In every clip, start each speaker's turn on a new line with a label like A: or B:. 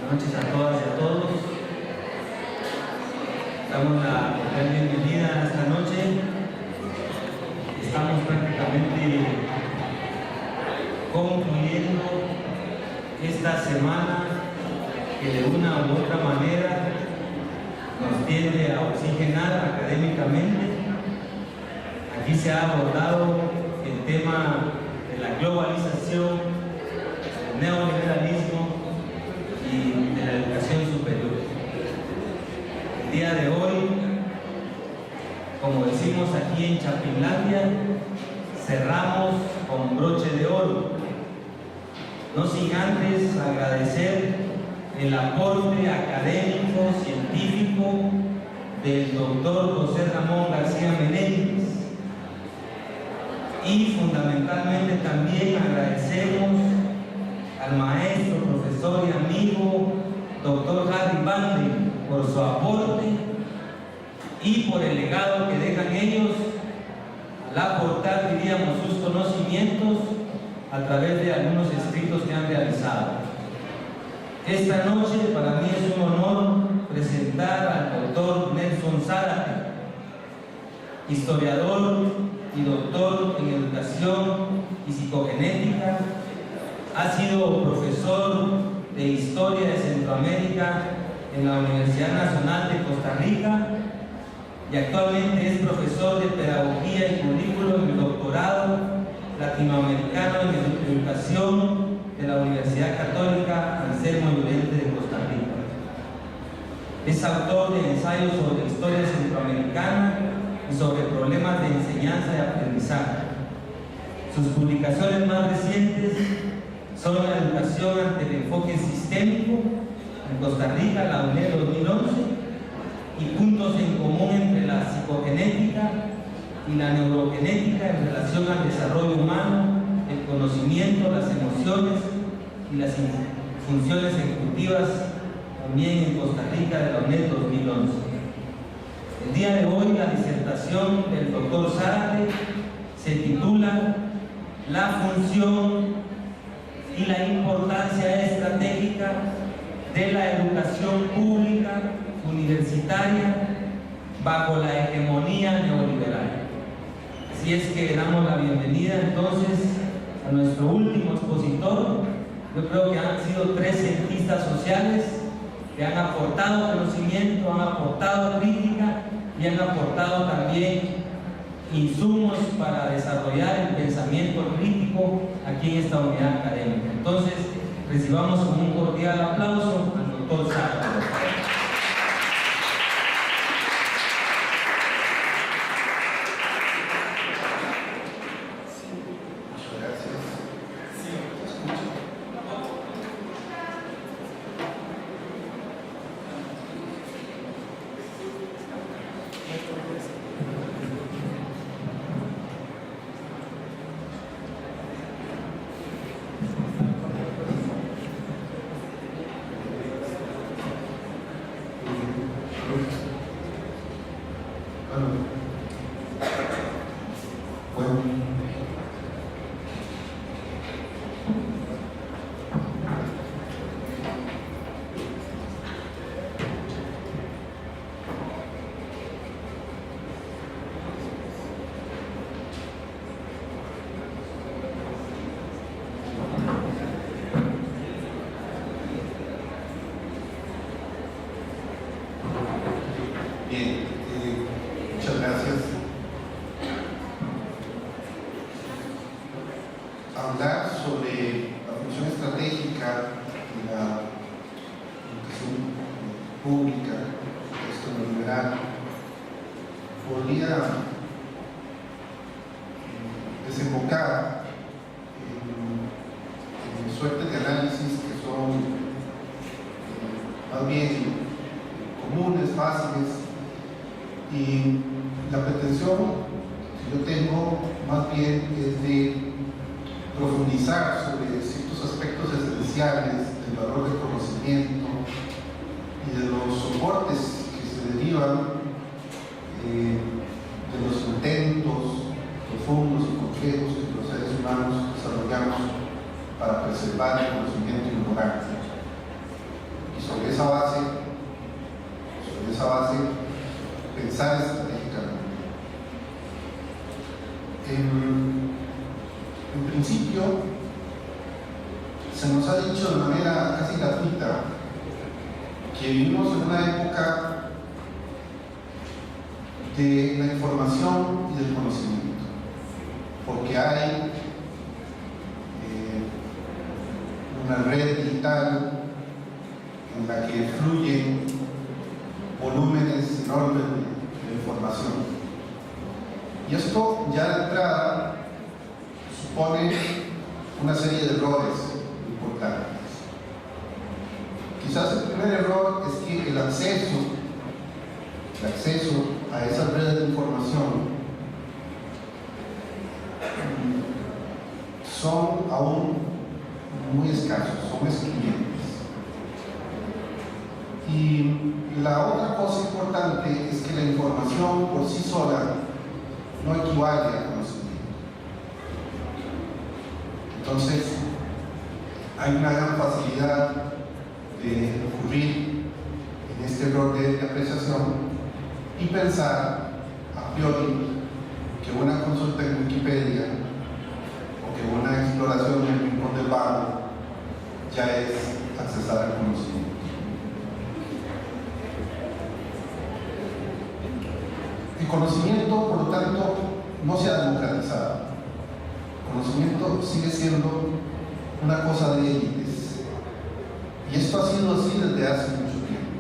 A: Buenas noches a todas y a todos. Damos la cordial bienvenida esta noche. Estamos prácticamente concluyendo esta semana que de una u otra manera nos tiende a oxigenar académicamente. Aquí se ha abordado el tema de la globalización, el neoliberalismo y de la educación superior. El día de hoy, como decimos aquí en Chapinlandia, cerramos con broche de oro, no sin antes agradecer el aporte académico, científico del doctor José Ramón García Menéndez, y fundamentalmente también agradecemos al maestro, profesor y amigo doctor Harry Bande por su aporte y por el legado que dejan ellos al aportar, diríamos, sus conocimientos a través de algunos escritos que han realizado. Esta noche para mí es un honor presentar al doctor Nelson Zárate, historiador y doctor en educación y psicogenética. Ha sido profesor de Historia de Centroamérica en la Universidad Nacional de Costa Rica y actualmente es profesor de Pedagogía y Currículo en el doctorado latinoamericano en educación de la Universidad Católica Anselmo Llorente de Costa Rica. Es autor de ensayos sobre historia centroamericana y sobre problemas de enseñanza y aprendizaje. Sus publicaciones más recientes son la educación ante el enfoque sistémico en Costa Rica, la UNED 2011, y puntos en común entre la psicogenética y la neurogenética en relación al desarrollo humano, el conocimiento, las emociones y las funciones ejecutivas, también en Costa Rica de la UNED 2011. El día de hoy la disertación del doctor Zárate se titula La función y la importancia estratégica de la educación pública universitaria bajo la hegemonía neoliberal. Así es que damos la bienvenida entonces a nuestro último expositor. Yo creo que han sido 3 cientistas sociales que han aportado conocimiento, han aportado crítica y han aportado también insumos para desarrollar el pensamiento crítico aquí en esta unidad académica. Entonces, recibamos con un cordial aplauso al doctor Zárate.
B: Muchas gracias. Hablar sobre la función estratégica de la educación pública, esto neoliberal, podría desembocar en suerte de análisis que son más bien comunes, fáciles, y la pretensión que yo tengo más bien es de profundizar sobre ciertos aspectos esenciales del valor del conocimiento y de los soportes que se derivan de los intentos profundos y complejos que los seres humanos desarrollamos para preservar el conocimiento y mejorar. Y sobre esa base, pensar estratégicamente. En principio, se nos ha dicho de manera casi gratuita que vivimos en una época de la información y del conocimiento, porque hay una red digital en la que fluyen volúmenes enormes de información. Y esto ya de entrada supone una serie de errores importantes. Quizás el primer error es que el acceso a esa red de información son aún muy escasos, son excluyentes. Y la otra cosa importante es que la información por sí sola no equivale al conocimiento. Entonces, hay una gran facilidad de ocurrir en este error de apreciación y pensar a priori que una consulta en Wikipedia o que una exploración en el rincón del vago ya es accesar al conocimiento. El conocimiento, por lo tanto, no se ha democratizado. El conocimiento sigue siendo una cosa de élites. Y esto ha sido así desde hace mucho tiempo.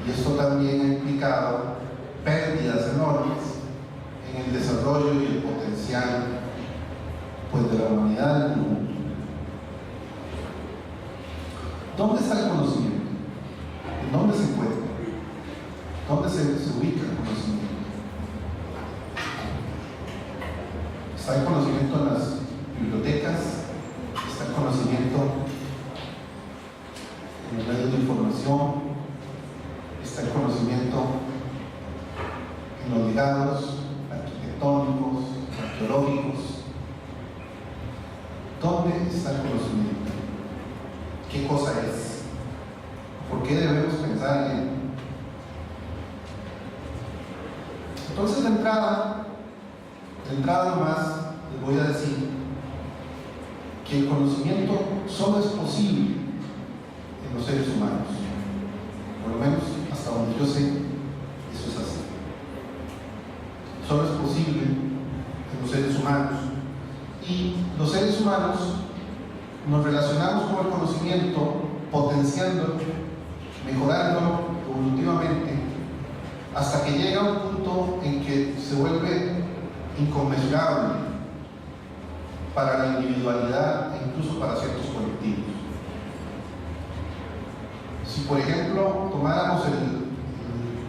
B: Y esto también ha implicado pérdidas enormes en el desarrollo y el potencial, pues, de la humanidad y del mundo. ¿Dónde está el conocimiento? ¿En dónde se encuentra? ¿Dónde se ubica el conocimiento? ¿Está el conocimiento en las bibliotecas? ¿Está el conocimiento en los medios de información? ¿Está el conocimiento en los legados arquitectónicos, arqueológicos? ¿Dónde está el conocimiento? ¿Qué cosa es? ¿Por qué debemos pensar en él? Entonces, de entrada nomás les voy a decir que el conocimiento solo es posible en los seres humanos. Por lo menos hasta donde yo sé, eso es así. Solo es posible en los seres humanos. Y los seres humanos nos relacionamos con el conocimiento potenciándolo, mejorándolo evolutivamente, hasta que llega un punto en que se vuelve inconmensurable para la individualidad e incluso para ciertos colectivos. Si, por ejemplo, tomáramos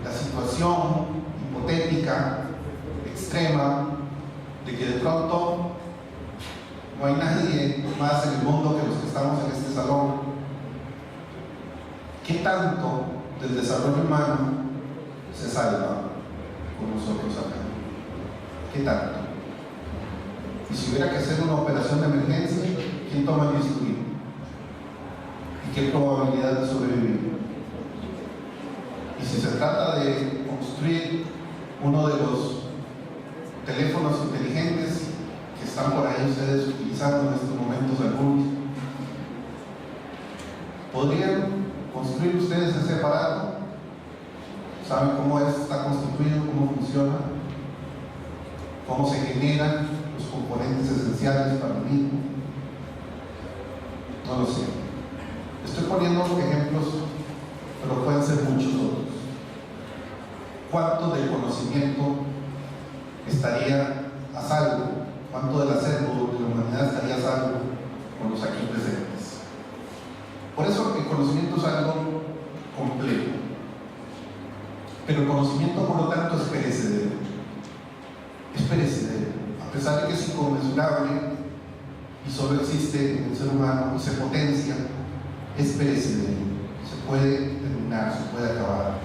B: la situación hipotética, extrema, de que de pronto no hay nadie más en el mundo que los que estamos en este salón, ¿qué tanto del desarrollo humano se salva con nosotros acá? ¿Qué tanto? Y si hubiera que hacer una operación de emergencia, ¿quién toma el bisturí? ¿Y qué probabilidad de sobrevivir? Y si se trata de construir uno de los teléfonos inteligentes que están por ahí ustedes utilizando en estos momentos algunos, ¿podrían construir ustedes ese aparato? ¿Saben cómo está constituido, cómo funciona? ¿Cómo se generan los componentes esenciales para el mismo? No lo sé. Estoy poniendo ejemplos, pero pueden ser muchos otros. ¿Cuánto del conocimiento estaría a salvo? ¿Cuánto del acervo de la humanidad estaría a salvo con los aquí presentes? Por eso el conocimiento es algo complejo. Pero el conocimiento, por lo tanto, es perecedero. Es perecedero. A pesar de que es inconmensurable y solo existe en el ser humano y se potencia, es perecedero. Se puede terminar, se puede acabar.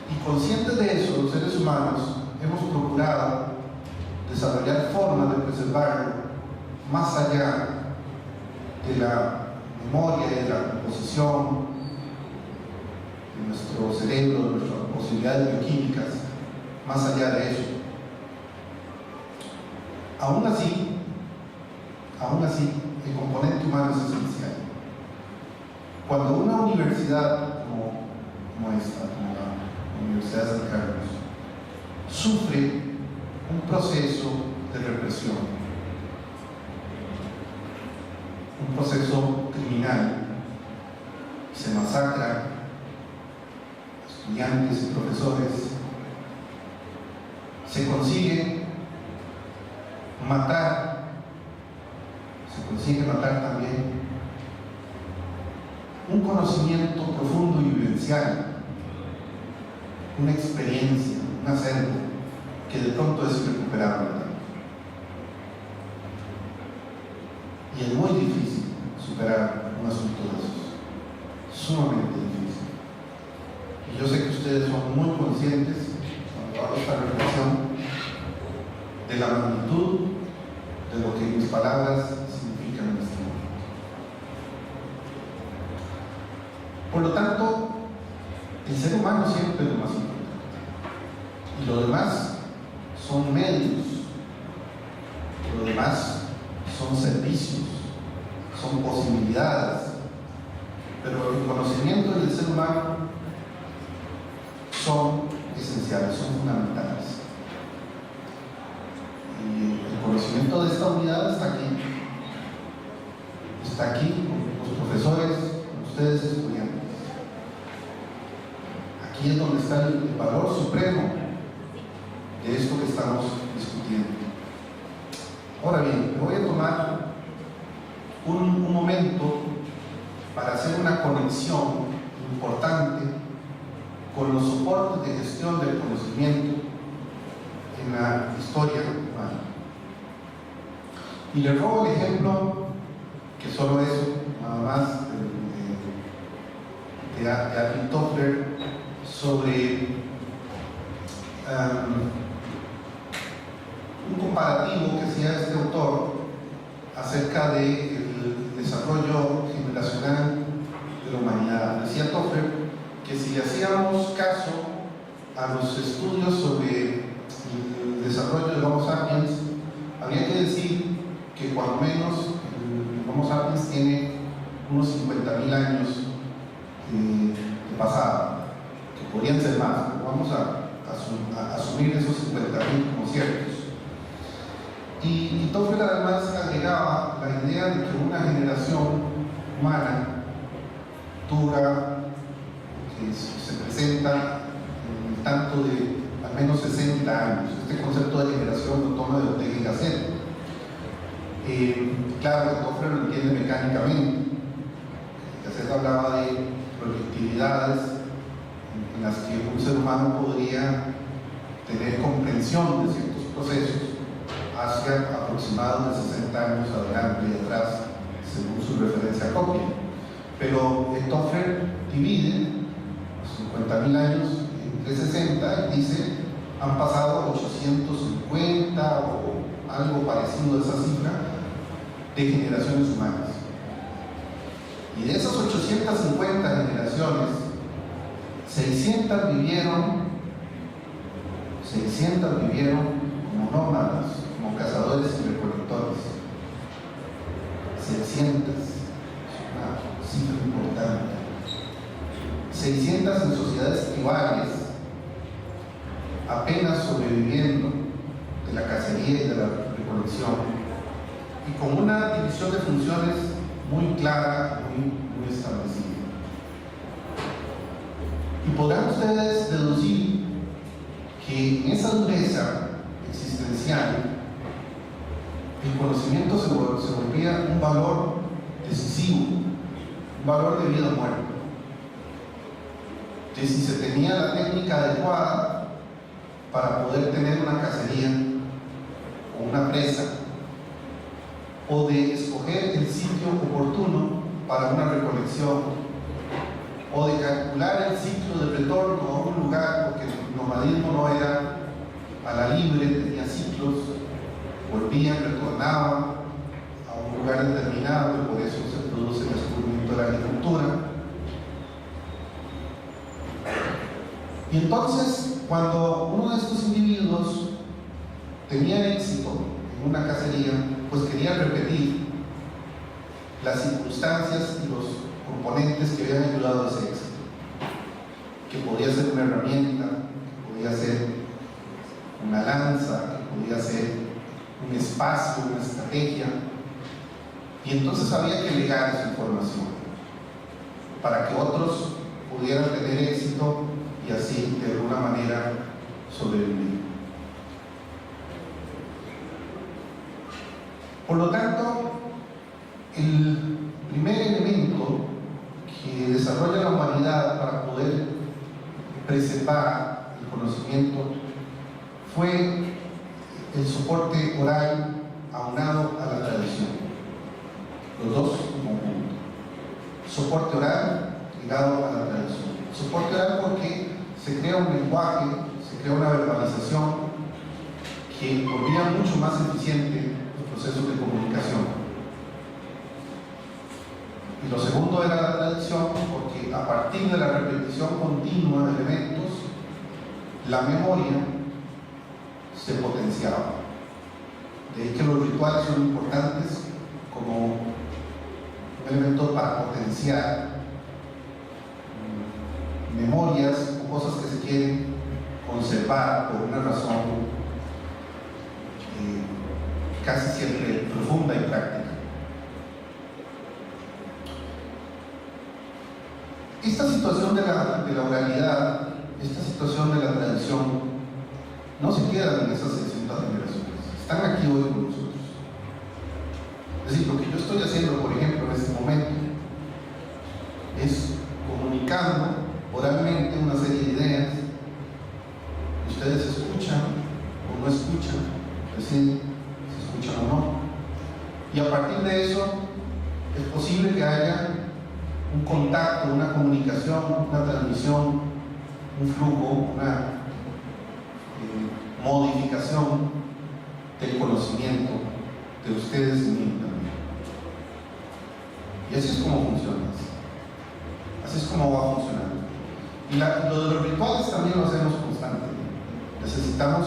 B: Y conscientes de eso, los seres humanos hemos procurado desarrollar formas de preservarlo más allá de la memoria y de la composición de nuestro cerebro, de nuestras posibilidades bioquímicas, más allá de eso. Aún así, el componente humano es esencial. Cuando una universidad como esta, como la Universidad de San Carlos, sufre un proceso de represión, un proceso criminal, se masacra estudiantes y profesores, se consigue matar también un conocimiento profundo y vivencial, una experiencia, un acervo que de pronto es irrecuperable. Y es muy difícil superar un asunto de esos, sumamente difícil. Y yo sé que ustedes son muy conscientes, cuando hago esta reflexión, de la magnitud de lo que mis palabras significan en este momento. Por lo tanto, el ser humano siempre es lo más importante. Y lo demás son medios, lo demás son servicios, son posibilidades, pero el conocimiento del ser humano son esenciales, son fundamentales. Y el conocimiento de esta unidad está aquí con los profesores, con ustedes estudiantes. Aquí es donde está el valor supremo de esto que estamos discutiendo. Ahora bien, me voy a tomar un momento para hacer una conexión importante con los soportes de gestión del conocimiento en la historia humana. Y le robo el ejemplo, que solo eso, nada más, de Alvin Toffler, sobre un comparativo que hacía este autor acerca del desarrollo generacional de la humanidad. Decía Toffler que si le hacíamos caso a los estudios sobre el desarrollo del Homo sapiens, habría que decir que cuando menos el Homo sapiens tiene unos 50.000 años de pasado, que podrían ser más, pero vamos a asumir esos 50.000 como ciertos. Y Toffler además agregaba la idea de que una generación humana dura, que se presenta en el tanto de al menos 60 años. Este concepto de generación lo toma de Ortega y Gasset. Claro que Toffler lo entiende mecánicamente. Gasset hablaba de proyectividades en las que un ser humano podría tener comprensión de ciertos procesos hacia aproximadamente 60 años adelante y atrás, según su referencia a Copley. Pero Toffler divide los 50.000 años entre 60 y dice han pasado 850 o algo parecido a esa cifra de generaciones humanas. Y de esas 850 generaciones, 600 vivieron como nómadas, como cazadores y recolectores. 600, es una cifra importante. 600 en sociedades tribales, apenas sobreviviendo de la cacería y de la recolección, y con una división de funciones muy clara, muy establecida. Y podrán ustedes deducir que en esa dureza existencial el conocimiento se volvía un valor decisivo, un valor de vida o muerte. Que si se tenía la técnica adecuada para poder tener una cacería o una presa, o de escoger el sitio oportuno para una recolección, o de calcular el ciclo de retorno a un lugar, porque el nomadismo no era a la libre, tenía ciclos, volvían, retornaban a un lugar determinado, y por eso se produce el descubrimiento de la agricultura. Y entonces, cuando uno de estos individuos tenía éxito en una cacería, pues quería repetir las circunstancias y los componentes que habían ayudado a ese éxito, que podía ser una herramienta, que podía ser una lanza, que podía ser un espacio, una estrategia, y entonces había que legar esa información para que otros pudieran tener éxito y así de alguna manera sobrevivir. Por lo tanto, el primer elemento que desarrolla la humanidad para poder preservar el conocimiento fue el soporte oral aunado a la tradición. Los dos en conjunto. Soporte oral ligado a la tradición. Soporte oral porque se crea un lenguaje, se crea una verbalización que volvía mucho más eficiente los procesos de comunicación. Y lo segundo era la tradición, porque a partir de la repetición continua de elementos, la memoria se potenciaba. De ahí que los rituales son importantes como un elemento para potenciar memorias o cosas que se quieren conservar por una razón casi siempre profunda y práctica. Esta situación de la oralidad, esta situación de la tradición, no se quedan en esas 600 generaciones, están aquí hoy con nosotros. Es decir, lo que yo estoy haciendo, por ejemplo, en este momento, es comunicando oralmente una serie de ideas, y ustedes escuchan o no escuchan, es decir, si escuchan o no, y a partir de eso es posible que haya un contacto, una comunicación, una transmisión, un flujo, una modificación del conocimiento de ustedes y mí también. Y así es como funciona. Así es como va a funcionar. Y lo de los rituales también lo hacemos constantemente. Necesitamos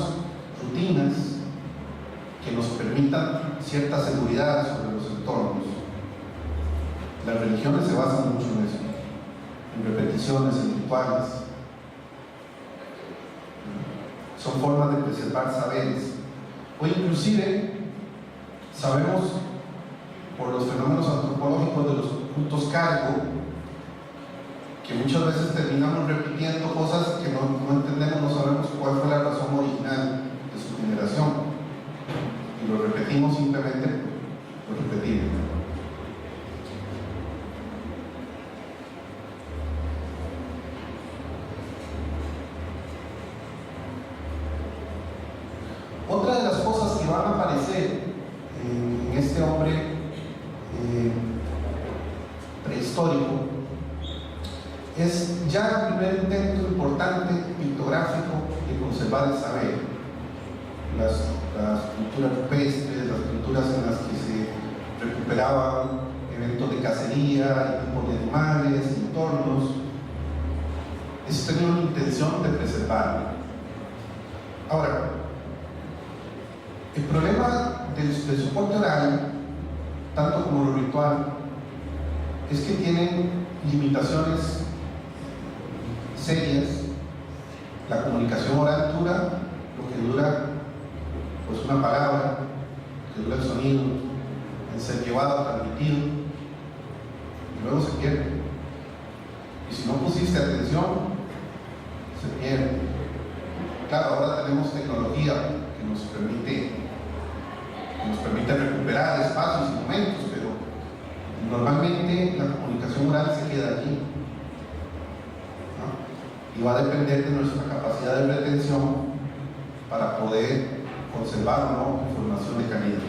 B: rutinas que nos permitan cierta seguridad sobre los entornos. Las religiones se basan mucho en eso, en repeticiones, en rituales. Son formas de preservar saberes. O inclusive sabemos por los fenómenos antropológicos de los cultos cargo que muchas veces terminamos repitiendo cosas que no entendemos, no sabemos cuál fue la razón original de su generación, y lo repetimos simplemente por repetir. Otra de las cosas que van a aparecer en este hombre prehistórico es ya el primer intento importante pictográfico de conservar el saber. Las pinturas rupestres, las pinturas en las que se recuperaban eventos de cacería, tipos de animales, entornos. Eso tenía una intención de preservarlo. Ahora, el problema del soporte oral, tanto como lo ritual, es que tienen limitaciones serias. La comunicación oral dura lo que dura pues una palabra, que dura el sonido, el ser llevado, transmitido, y luego se pierde. Y si no pusiste atención, se pierde. Claro, ahora tenemos tecnología que nos permite recuperar espacios y momentos, pero normalmente la comunicación oral se queda allí, ¿no? Y va a depender de nuestra capacidad de retención para poder conservar o no información de calidad.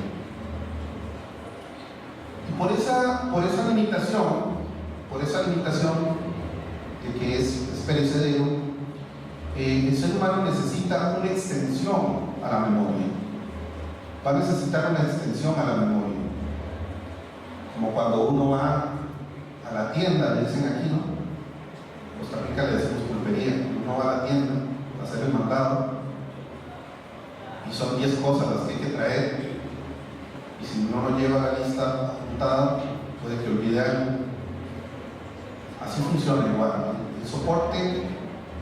B: Y por esa limitación de que es perecedero, el ser humano necesita una extensión a la memoria. Va a necesitar una extensión a la memoria. Como cuando uno va a la tienda, le dicen aquí, ¿no? En Costa Rica le decimos pulpería, uno va a la tienda a hacer el mandado y son 10 cosas las que hay que traer, y si uno no lleva la lista apuntada puede que olvide algo. Así funciona igual, ¿no? El soporte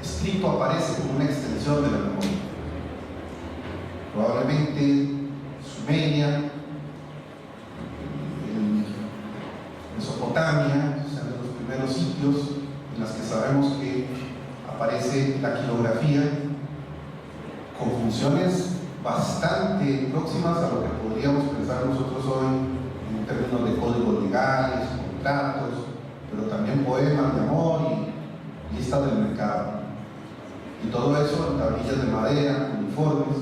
B: escrito aparece como una extensión de la memoria. Probablemente Sumeria, Mesopotamia, o sea, de los primeros sitios en los que sabemos que aparece la quilografía, con funciones bastante próximas a lo que podríamos pensar nosotros hoy en términos de códigos legales, contratos, pero también poemas de amor y listas del mercado. Y todo eso en tablillas de madera, uniformes,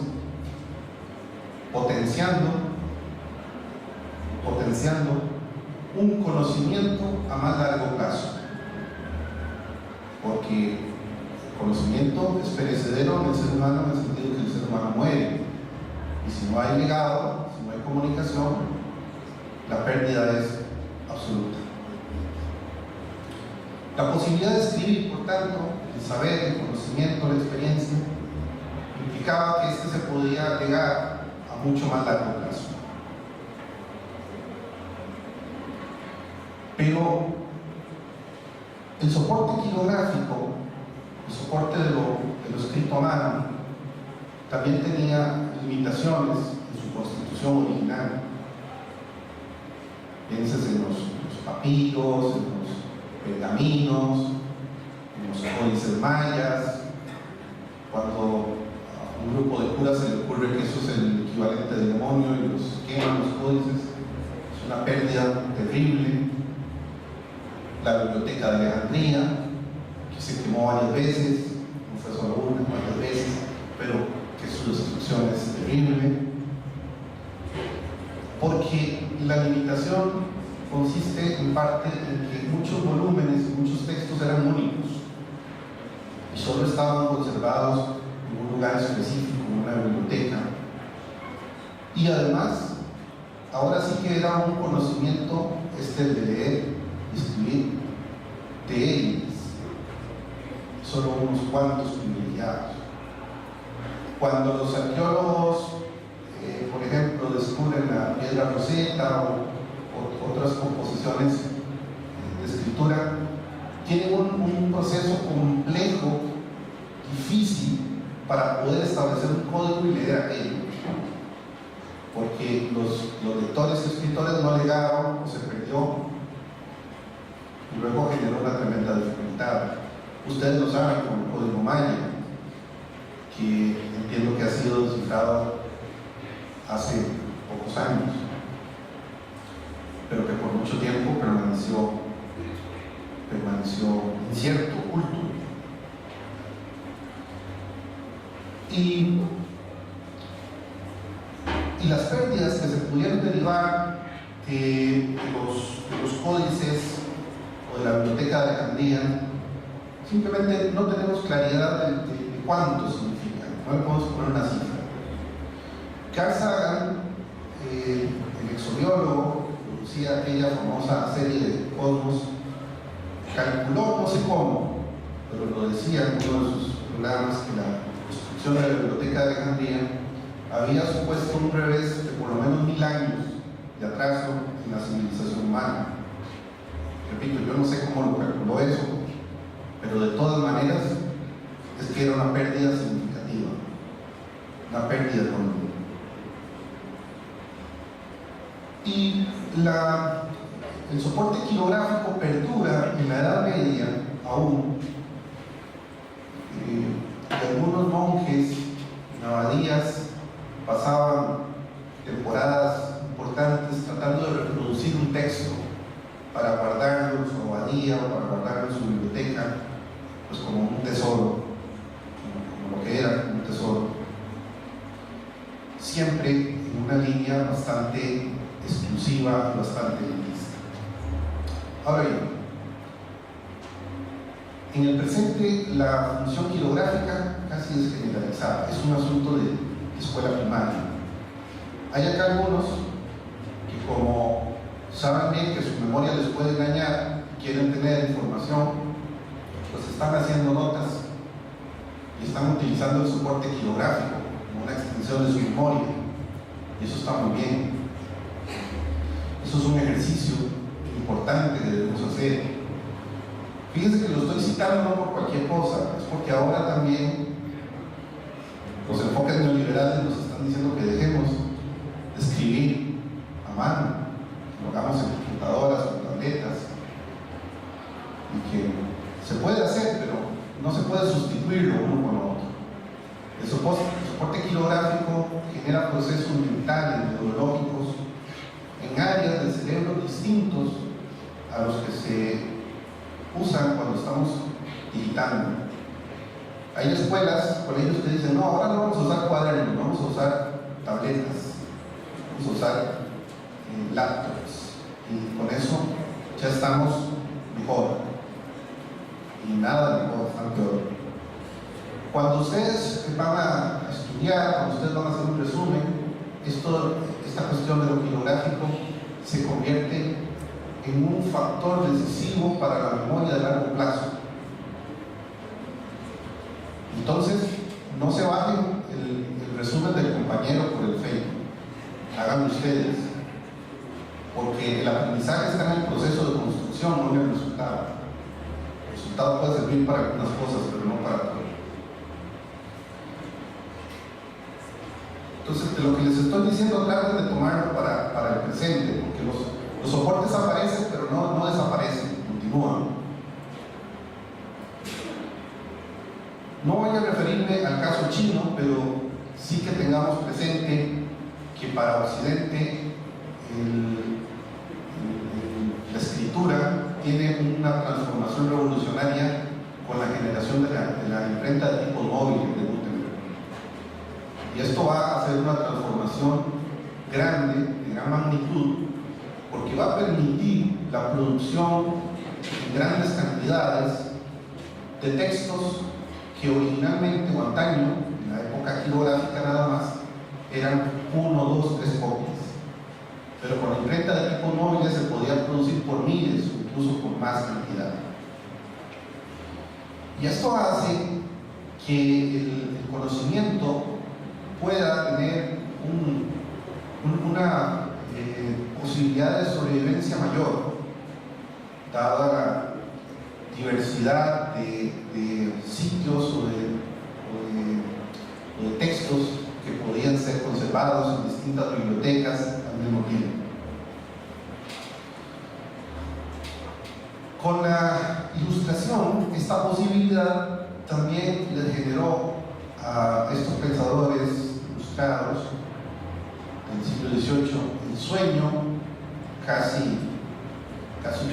B: potenciando un conocimiento a más largo plazo. Porque el conocimiento es perecedero en el ser humano, en el sentido que el ser humano muere. Y si no hay legado, si no hay comunicación, la pérdida es absoluta. La posibilidad de escribir, por tanto, el saber, el conocimiento, la experiencia, implicaba que se podía llegar a mucho más largo plazo. Pero el soporte quilográfico, el soporte de lo escrito a mano, también tenía limitaciones en su constitución original. Pienses en los papiros, en los pergaminos, en los códices mayas. Cuando a un grupo de curas se le ocurre que eso es el equivalente del demonio y los queman los códices, es una pérdida terrible. La biblioteca de Alejandría, que se quemó varias veces, no fue solo una, varias veces, pero que su destrucción es terrible, porque la limitación consiste en parte en que muchos volúmenes y muchos textos eran únicos y solo estaban conservados en un lugar específico, en una biblioteca. Y además, ahora sí que era un conocimiento de leer y escribir de élites, solo unos cuantos privilegiados. Cuando los arqueólogos, por ejemplo, descubren la piedra Rosetta o otras composiciones de escritura, tienen un proceso complejo, difícil, para poder establecer un código y leer aquello, porque los lectores y escritores no legaron o se perdió, y luego generó una tremenda dificultad. Ustedes lo saben con el código maya, que entiendo que ha sido descifrado hace pocos años, pero que por mucho tiempo permaneció incierto, oculto. Y las pérdidas que se pudieron derivar de los códices o de la biblioteca de Alejandría, simplemente no tenemos claridad de cuánto significa, no le podemos poner una cifra. Carl Sagan, el exobiólogo, producía aquella famosa serie de Cosmos, calculó, no sé cómo, pero lo decía en uno de sus programas, que la construcción de la biblioteca de Alejandría había supuesto un revés de por lo menos 1000 años de atraso en la civilización humana. Repito, yo no sé cómo lo calculó eso, pero de todas maneras es que era una pérdida significativa, una pérdida económica. Y el soporte quilográfico perdura en la Edad Media aún. Algunos monjes en abadías pasaban temporadas importantes tratando de reproducir un texto para guardarlo en su abadía o para guardarlo en su biblioteca, pues como un tesoro, como lo que era un tesoro, siempre en una línea bastante exclusiva y bastante elitista. Ahora bien, en el presente la función quilográfica casi es generalizada, es un asunto de escuela primaria. Hay acá algunos que, como saben bien que su memoria les puede engañar, quieren tener información, pues están haciendo notas y están utilizando el soporte quirográfico como una extensión de su memoria, y eso está muy bien. Eso es un ejercicio importante que debemos hacer. Fíjense que lo estoy citando no por cualquier cosa, es porque ahora también los enfoques neoliberales nos están diciendo que dejemos de escribir a mano, que lo hagamos en computadoras, en tabletas, y que se puede hacer, pero no se puede sustituir lo uno con lo otro. El soporte quirográfico genera procesos mentales, neurológicos, en áreas del cerebro distintos a los que se usan cuando estamos digitando. Hay escuelas, colegios que dicen, no, ahora no vamos a usar cuadernos, vamos a usar tabletas, vamos a usar laptops, y con eso ya estamos mejor. Y nada mejor, están peor. Cuando ustedes van a estudiar, cuando ustedes van a hacer un resumen, esta cuestión de lo quirográfico se convierte en un factor decisivo para la memoria de largo plazo. Entonces, no se bajen el resumen del compañero por el Facebook, háganlo ustedes, porque el aprendizaje está en el proceso de construcción, no en el resultado. El resultado puede servir para algunas cosas, pero no para todo. Entonces, de lo que les estoy diciendo, traten de tomarlo para el presente, porque los soportes aparecen, pero no desaparecen, continúan. No voy a referirme al caso chino, pero sí que tengamos presente que para Occidente la escritura tiene una transformación revolucionaria con la generación de la imprenta de tipo móvil de Gutenberg. Y esto va a hacer una transformación grande, de gran magnitud, porque va a permitir la producción en grandes cantidades de textos que originalmente o antaño, en la época quirográfica nada más, eran 1, 2, 3 copias. Pero con la imprenta de tipo móvil se podía producir por miles o incluso por más cantidad. Y esto hace que el conocimiento pueda tener una posibilidad de sobrevivencia mayor, dada la diversidad de sitios o de textos que podían ser conservados en distintas bibliotecas al mismo tiempo. Con la ilustración, esta posibilidad también les generó a estos pensadores ilustrados del siglo XVIII el sueño casi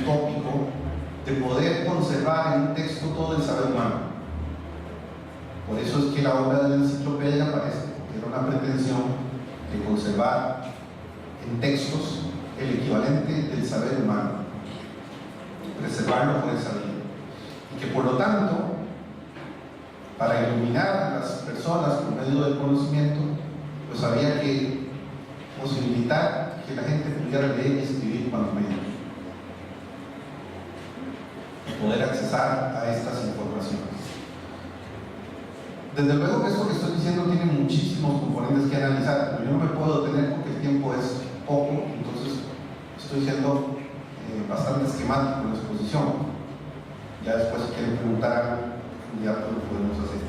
B: utópico de poder conservar en un texto todo el saber humano. Por eso es que la obra de la enciclopedia aparece, porque era una pretensión de conservar en textos el equivalente del saber humano, preservarlo con esa vida, y que por lo tanto, para iluminar a las personas por medio del conocimiento, pues había que posibilitar que la gente pudiera leer y escribir cuando menos, y poder accesar a estas informaciones. Desde luego que esto que estoy diciendo tiene muchísimos componentes que analizar, pero yo no me puedo detener porque el tiempo es poco, entonces estoy siendo bastante esquemático en la exposición. Ya después, si quieren preguntar algo, ya pues lo podemos hacer.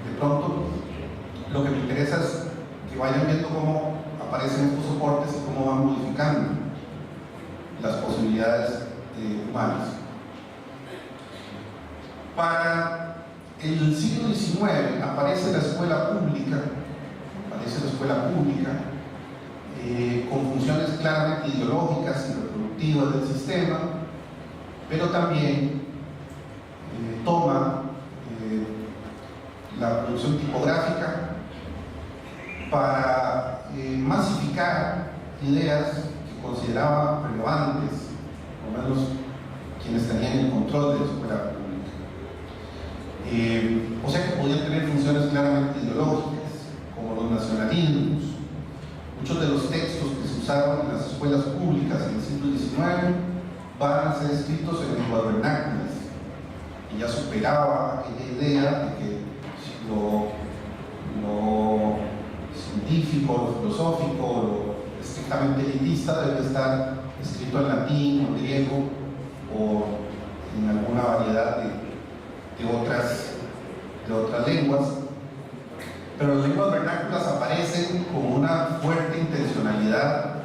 B: De pronto, lo que me interesa es que vayan viendo cómo aparecen estos soportes y cómo van modificando las posibilidades humanas. Para el siglo XIX aparece la escuela pública, con funciones claramente ideológicas y reproductivas del sistema, pero también toma la producción tipográfica para masificar ideas que consideraba relevantes, por lo menos quienes tenían el control de la escuela pública. O sea que podían tener funciones claramente ideológicas, como los nacionalismos. Muchos de los textos que se usaban en las escuelas públicas en el siglo XIX van a ser escritos en lenguas vernáculas, y ya superaba aquella idea de que lo científico, lo filosófico, lo estrictamente elitista debe estar escrito en latín o griego o en alguna variedad de otras lenguas. Pero las lenguas vernáculas aparecen con una fuerte intencionalidad